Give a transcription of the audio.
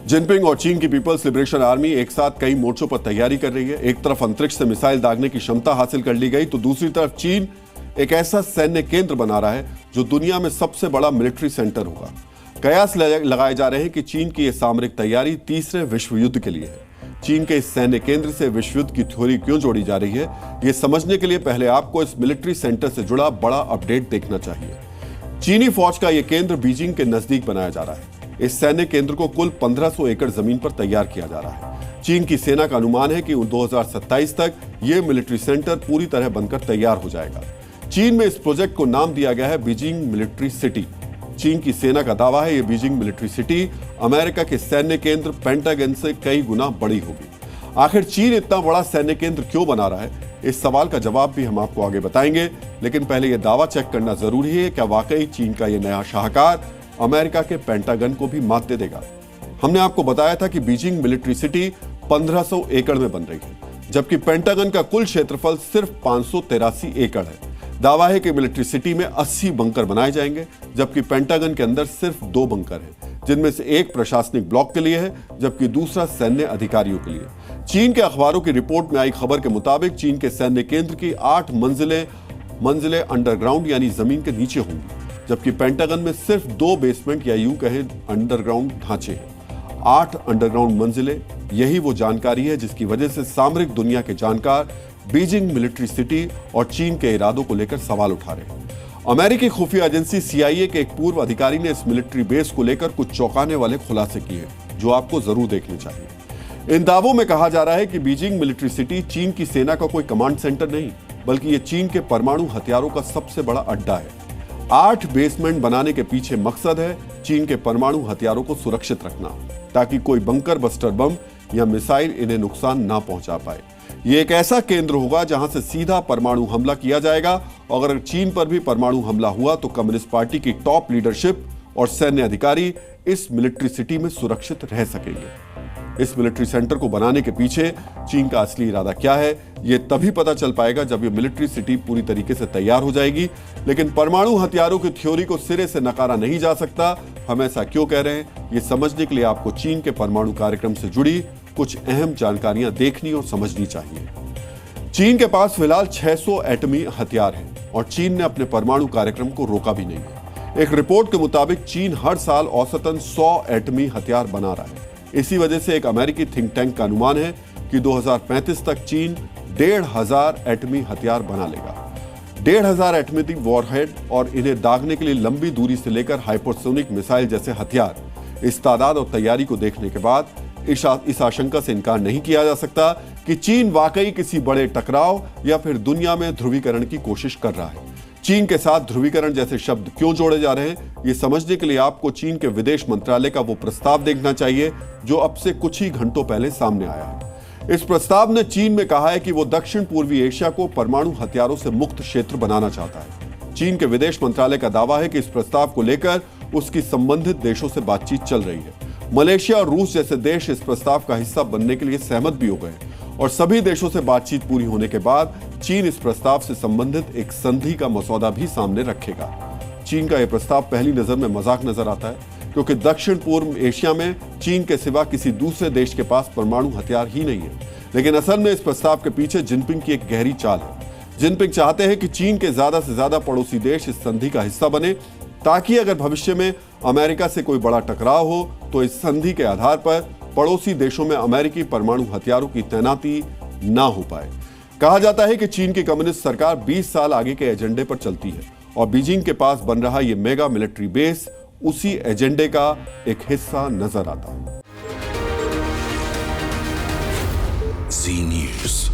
Jinping और चीन की पीपल्स लिबरेशन आर्मी एक साथ कई मोर्चों पर तैयारी कर रही है। एक तरफ अंतरिक्ष से मिसाइल दागने की क्षमता हासिल कर ली गई, तो दूसरी तरफ चीन एक ऐसा सैन्य केंद्र बना रहा है जो दुनिया में सबसे बड़ा मिलिट्री सेंटर होगा। कयास लगाए जा रहे हैं कि चीन की यह सामरिक तैयारी तीसरे विश्व युद्ध के लिए है। चीन के इस सैन्य केंद्र से विश्व युद्ध की थ्योरी क्यों जोड़ी जा रही है, यह समझने के लिए पहले आपको इस मिलिट्री सेंटर से जुड़ा बड़ा अपडेट देखना चाहिए। चीनी फौज का यह केंद्र बीजिंग के नजदीक बनाया जा रहा है। इस सैन्य केंद्र को कुल 1500 एकड़ जमीन पर तैयार किया जा रहा है। चीन की सेना का अनुमान है कि 2027 तक यह मिलिट्री सेंटर पूरी तरह बनकर तैयार हो जाएगा। चीन में इस प्रोजेक्ट को नाम दिया गया है बीजिंग मिलिट्री सिटी। चीन की सेना का दावा है यह बीजिंग मिलिट्री सिटी अमेरिका के सैन्य केंद्र पेंटागन से कई गुना बड़ी होगी। आखिर चीन इतना बड़ा सैन्य केंद्र क्यों बना रहा है, इस सवाल का जवाब भी हम आपको आगे बताएंगे। लेकिन पहले यह दावा चेक करना जरूरी है क्या वाकई चीन का यह नया शाहकार अमेरिका के पेंटागन को भी मात दे देगा। हमने आपको बताया था कि बीजिंग मिलिट्री सिटी 1500 एकड़ में बन रही है, जबकि पेंटागन का कुल क्षेत्रफल सिर्फ 583 एकड़ है। दावा है कि मिलिट्री सिटी में 80 बंकर बनाए जाएंगे, जबकि पेंटागन के अंदर सिर्फ 2 बंकर हैं, जिनमें से एक प्रशासनिक ब्लॉक के लिए है जबकि दूसरा सैन्य अधिकारियों के लिए। चीन के अखबारों की रिपोर्ट में आई खबर के मुताबिक चीन के सैन्य केंद्र की 8 मंजिलें अंडरग्राउंड यानी जमीन के नीचे होंगी, जबकि पेंटागन में सिर्फ 2 बेसमेंट या यूं कहें अंडरग्राउंड ढांचे हैं। 8 अंडरग्राउंड मंजिलें, यही वो जानकारी है जिसकी वजह से सामरिक दुनिया के जानकार बीजिंग मिलिट्री सिटी और चीन के इरादों को लेकर सवाल उठा रहे हैं। अमेरिकी खुफिया एजेंसी CIA के एक पूर्व अधिकारी ने इस मिलिट्री बेस को लेकर कुछ चौंकाने वाले खुलासे किए जो आपको जरूर देखने चाहिए। इन दावों में कहा जा रहा है कि बीजिंग मिलिट्री सिटी चीन की सेना का कोई कमांड सेंटर नहीं, बल्कि ये चीन के परमाणु हथियारों का सबसे बड़ा अड्डा है। 8 बेसमेंट बनाने के पीछे मकसद है चीन के परमाणु हथियारों को सुरक्षित रखना, ताकि कोई बंकर बस्टर बम या मिसाइल इन्हें नुकसान ना पहुंचा पाए। यह एक ऐसा केंद्र होगा जहां से सीधा परमाणु हमला किया जाएगा, और अगर चीन पर भी परमाणु हमला हुआ तो कम्युनिस्ट पार्टी की टॉप लीडरशिप और सैन्य अधिकारी इस मिलिट्री सिटी में सुरक्षित रह सकेंगे। इस मिलिट्री सेंटर को बनाने के पीछे चीन का असली इरादा क्या है, यह तभी पता चल पाएगा जब यह मिलिट्री सिटी पूरी तरीके से तैयार हो जाएगी। लेकिन परमाणु हथियारों की थ्योरी को सिरे से नकारा नहीं जा सकता। हम ऐसा क्यों कह रहे हैं, ये समझने के लिए आपको चीन के परमाणु कार्यक्रम से जुड़ी कुछ अहम जानकारियां देखनी और समझनी चाहिए। चीन के पास फिलहाल 600 एटमी हथियार हैं और चीन ने अपने परमाणु कार्यक्रम को रोका भी नहीं है। एक रिपोर्ट के मुताबिक चीन हर साल औसतन 100 एटमी हथियार बना रहा है। इसी वजह से एक अमेरिकी थिंक टैंक का अनुमान है कि 2035 तक चीन 1500 एटमी हथियार बना लेगा। 1500 एटमी वॉरहेड और इन्हें दागने के लिए लंबी दूरी से लेकर हाइपरसोनिक मिसाइल जैसे हथियार। इस तादाद और तैयारी को देखने के बाद इस आशंका से इनकार नहीं किया जा सकता कि चीन वाकई किसी बड़े टकराव या फिर दुनिया में ध्रुवीकरण की कोशिश कर रहा है। चीन के साथ ध्रुवीकरण जैसे शब्द क्यों जोड़े जा रहे हैं, ये समझने के लिए आपको चीन के विदेश मंत्रालय का वो प्रस्ताव देखना चाहिए जो अब से कुछ ही घंटों पहले सामने आया है। इस प्रस्ताव ने चीन में कहा है कि वो दक्षिण पूर्वी एशिया को परमाणु हथियारों से मुक्त क्षेत्र बनाना चाहता है। चीन के विदेश मंत्रालय का दावा है कि इस प्रस्ताव को लेकर उसकी संबंधित देशों से बातचीत चल रही है। मलेशिया और रूस जैसे देश इस प्रस्ताव का हिस्सा बनने के लिए सहमत भी हो गए, और सभी देशों से बातचीत पूरी होने के बाद चीन इस प्रस्ताव से संबंधित एक संधि का मसौदा भी सामने रखेगा। चीन का यह प्रस्ताव पहली नजर में मजाक नजर आता है, क्योंकि दक्षिण पूर्व एशिया में चीन के सिवा किसी दूसरे देश के पास परमाणु हथियार ही नहीं है। लेकिन असल में इस प्रस्ताव के पीछे जिनपिंग की एक गहरी चाल है। जिनपिंग चाहते हैं कि चीन के ज्यादा से ज्यादा पड़ोसी देश इस संधि का हिस्सा बने, ताकि अगर भविष्य में अमेरिका से कोई बड़ा टकराव हो तो इस संधि के आधार पर पड़ोसी देशों में अमेरिकी परमाणु हथियारों की तैनाती ना हो पाए। कहा जाता है कि चीन की कम्युनिस्ट सरकार 20 साल आगे के एजेंडे पर चलती है, और बीजिंग के पास बन रहा यह मेगा मिलिट्री बेस उसी एजेंडे का एक हिस्सा नजर आता है। जी न्यूज़।